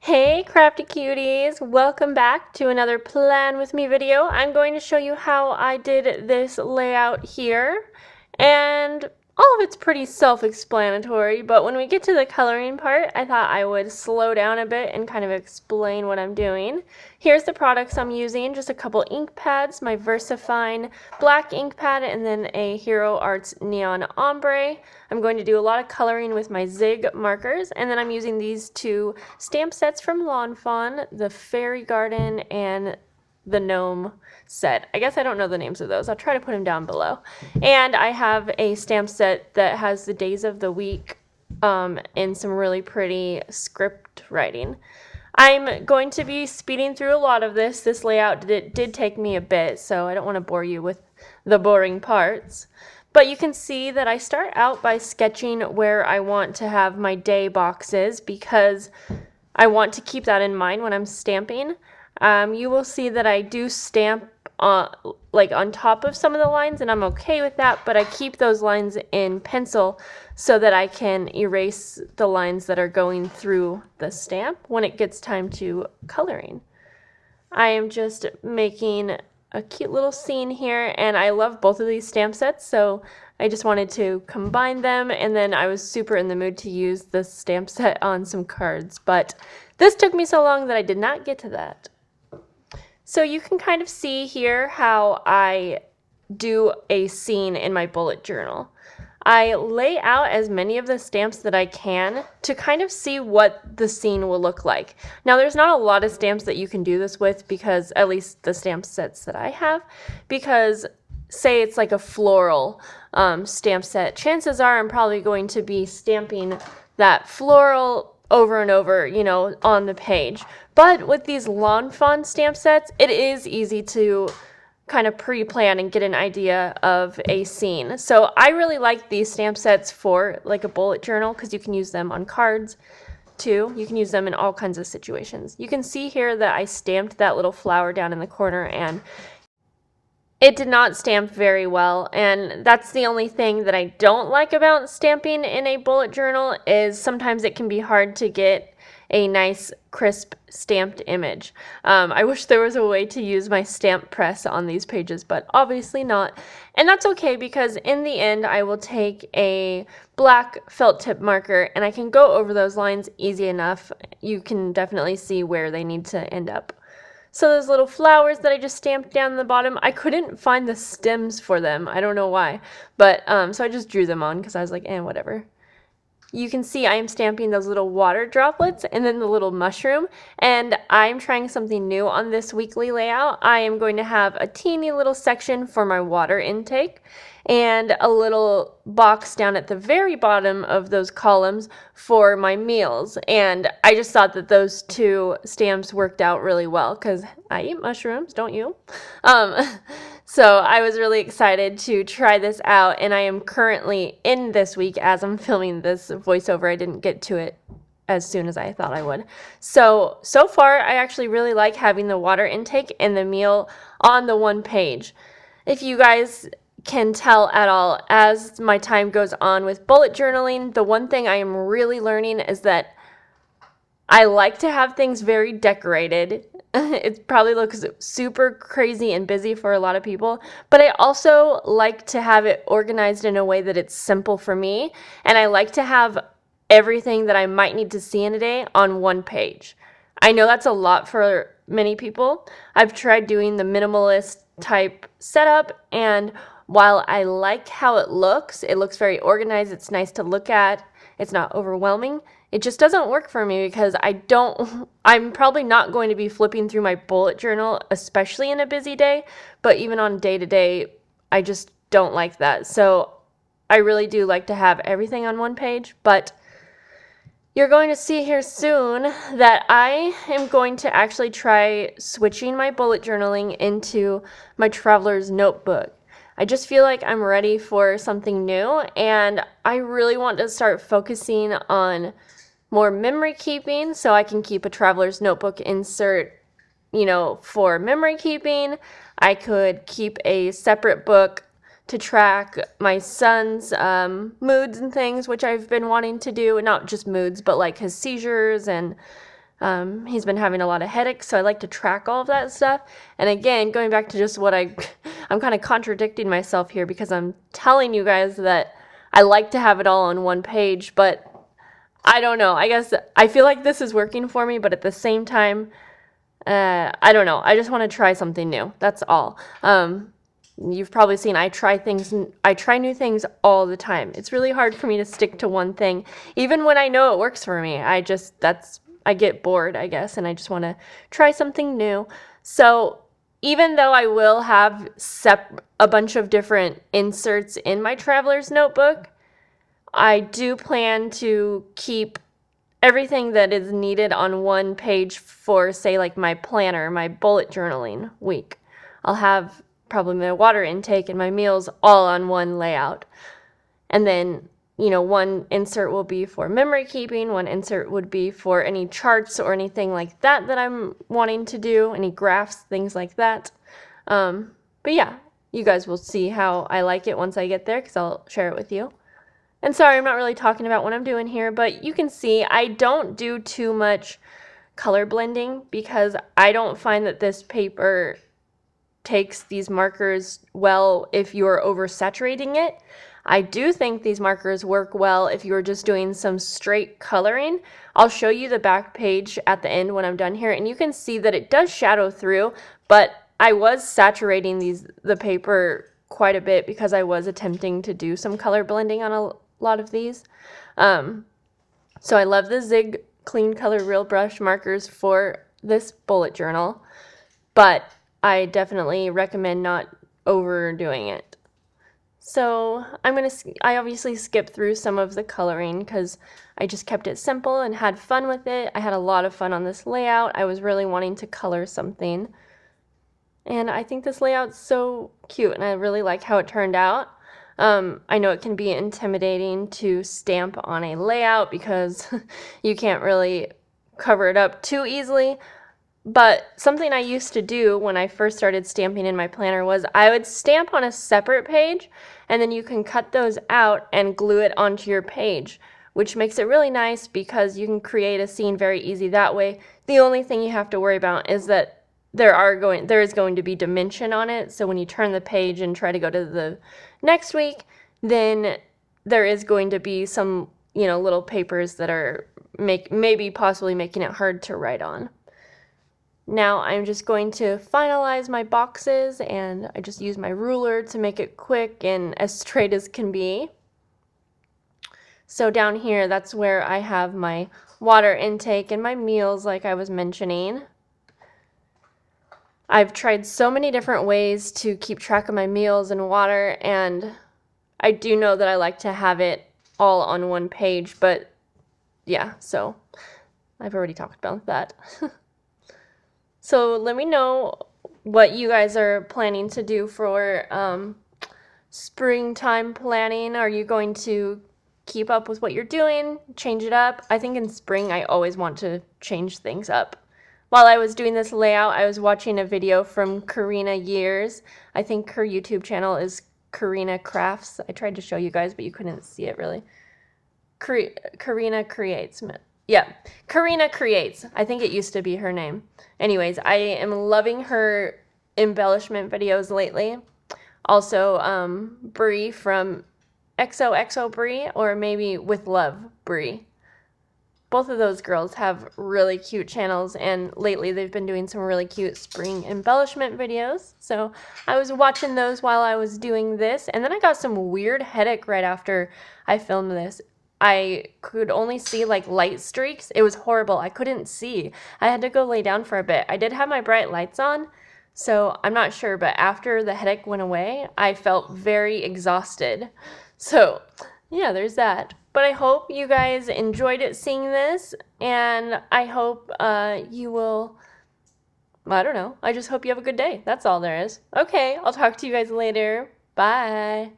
Hey crafty cuties, welcome back to another plan with me video. I'm going to show you how I did this layout here, and all of it's pretty self-explanatory, but when we get to the coloring part, I thought I would slow down a bit and kind of explain what I'm doing. Here's the products I'm using, just a couple ink pads, my VersaFine black ink pad, and then a Hero Arts Neon Ombre. I'm going to do a lot of coloring with my Zig markers, and then I'm using these two stamp sets from Lawn Fawn, the Fairy Garden and the Gnome set. I guess I don't know the names of those. I'll try to put them down below. And I have a stamp set that has the days of the week and some really pretty script writing. I'm going to be speeding through a lot of this. This layout did take me a bit, so I don't want to bore you with the boring parts. But you can see that I start out by sketching where I want to have my day boxes because I want to keep that in mind when I'm stamping. You will see that I do stamp on top of some of the lines, and I'm okay with that, but I keep those lines in pencil so that I can erase the lines that are going through the stamp when it gets time to coloring. I am just making a cute little scene here, and I love both of these stamp sets, so I just wanted to combine them, and then I was super in the mood to use the stamp set on some cards, but this took me so long that I did not get to that. So you can kind of see here how I do a scene in my bullet journal. I lay out as many of the stamps that I can to kind of see what the scene will look like. Now there's not a lot of stamps that you can do this with, because at least the stamp sets that I have, because say it's like a floral stamp set, chances are I'm probably going to be stamping that floral over and over, on the page. But with these Lawn Fawn stamp sets, it is easy to kind of pre-plan and get an idea of a scene. So I really like these stamp sets for like a bullet journal because you can use them on cards too. You can use them in all kinds of situations. You can see here that I stamped that little flower down in the corner, and it did not stamp very well, and that's the only thing that I don't like about stamping in a bullet journal, is sometimes it can be hard to get a nice crisp stamped image. I wish there was a way to use my stamp press on these pages, but obviously not. And that's okay, because in the end I will take a black felt tip marker and I can go over those lines easy enough. You can definitely see where they need to end up. So those little flowers that I just stamped down the bottom, I couldn't find the stems for them. I don't know why. But so I just drew them on because I was like, whatever. You can see I am stamping those little water droplets and then the little mushroom, and I'm trying something new on this weekly layout. I am going to have a teeny little section for my water intake and a little box down at the very bottom of those columns for my meals. And I just thought that those two stamps worked out really well because I eat mushrooms, don't you? So I was really excited to try this out, and I am currently in this week as I'm filming this voiceover. I didn't get to it as soon as I thought I would. So far I actually really like having the water intake and the meal on the one page. If you guys can tell at all, as my time goes on with bullet journaling, the one thing I am really learning is that I like to have things very decorated. It probably looks super crazy and busy for a lot of people, but I also like to have it organized in a way that it's simple for me, and I like to have everything that I might need to see in a day on one page. I know that's a lot for many people. I've tried doing the minimalist type setup, and while I like how it looks very organized, it's nice to look at, it's not overwhelming, it just doesn't work for me because I'm probably not going to be flipping through my bullet journal, especially in a busy day, but even on day to day, I just don't like that. So I really do like to have everything on one page, but you're going to see here soon that I am going to actually try switching my bullet journaling into my traveler's notebook. I just feel like I'm ready for something new, and I really want to start focusing on more memory keeping, so I can keep a traveler's notebook insert, for memory keeping. I could keep a separate book to track my son's moods and things, which I've been wanting to do. Not just moods, but like his seizures and He's been having a lot of headaches, so I like to track all of that stuff. And again, going back to just what I'm kind of contradicting myself here because I'm telling you guys that I like to have it all on one page, but I don't know. I guess I feel like this is working for me, but at the same time, I don't know. I just want to try something new. That's all. You've probably seen I try new things all the time. It's really hard for me to stick to one thing, even when I know it works for me. I get bored, I guess, and I just want to try something new. So even though I will have a bunch of different inserts in my traveler's notebook, I do plan to keep everything that is needed on one page for, say, like my planner, my bullet journaling week. I'll have probably my water intake and my meals all on one layout. And then, one insert will be for memory keeping, one insert would be for any charts or anything like that that I'm wanting to do, any graphs, things like that. But yeah, you guys will see how I like it once I get there because I'll share it with you. And sorry, I'm not really talking about what I'm doing here, but you can see I don't do too much color blending because I don't find that this paper takes these markers well if you're oversaturating it. I do think these markers work well if you're just doing some straight coloring. I'll show you the back page at the end when I'm done here, and you can see that it does shadow through, but I was saturating the paper quite a bit because I was attempting to do some color blending on a lot of these. So I love the Zig Clean Color Real Brush markers for this bullet journal, but I definitely recommend not overdoing it. So I obviously skipped through some of the coloring because I just kept it simple and had fun with it. I had a lot of fun on this layout. I was really wanting to color something. And I think this layout's so cute and I really like how it turned out. I know it can be intimidating to stamp on a layout because you can't really cover it up too easily. But something I used to do when I first started stamping in my planner was I would stamp on a separate page and then you can cut those out and glue it onto your page, which makes it really nice because you can create a scene very easy that way. The only thing you have to worry about is that there is going to be dimension on it. So when you turn the page and try to go to the next week, then there is going to be some, little papers that are maybe possibly making it hard to write on. Now I'm just going to finalize my boxes and I just use my ruler to make it quick and as straight as can be. So down here, that's where I have my water intake and my meals like I was mentioning. I've tried so many different ways to keep track of my meals and water, and I do know that I like to have it all on one page, but yeah, so I've already talked about that. So let me know what you guys are planning to do for springtime planning. Are you going to keep up with what you're doing, change it up? I think in spring I always want to change things up. While I was doing this layout, I was watching a video from Karina Years. I think her YouTube channel is Karina Crafts. I tried to show you guys, but you couldn't see it really. Karina Creates. Yeah, Karina Creates. I think it used to be her name. Anyways, I am loving her embellishment videos lately. Also, Brie from XOXO Brie, or maybe With Love Brie. Both of those girls have really cute channels, and lately they've been doing some really cute spring embellishment videos. So I was watching those while I was doing this, and then I got some weird headache right after I filmed this. I could only see like light streaks. It was horrible. I couldn't see. I had to go lay down for a bit. I did have my bright lights on, so I'm not sure, but after the headache went away, I felt very exhausted. So yeah, there's that. But I hope you guys enjoyed it seeing this, and I hope you will, I don't know, I just hope you have a good day. That's all there is. Okay, I'll talk to you guys later. Bye.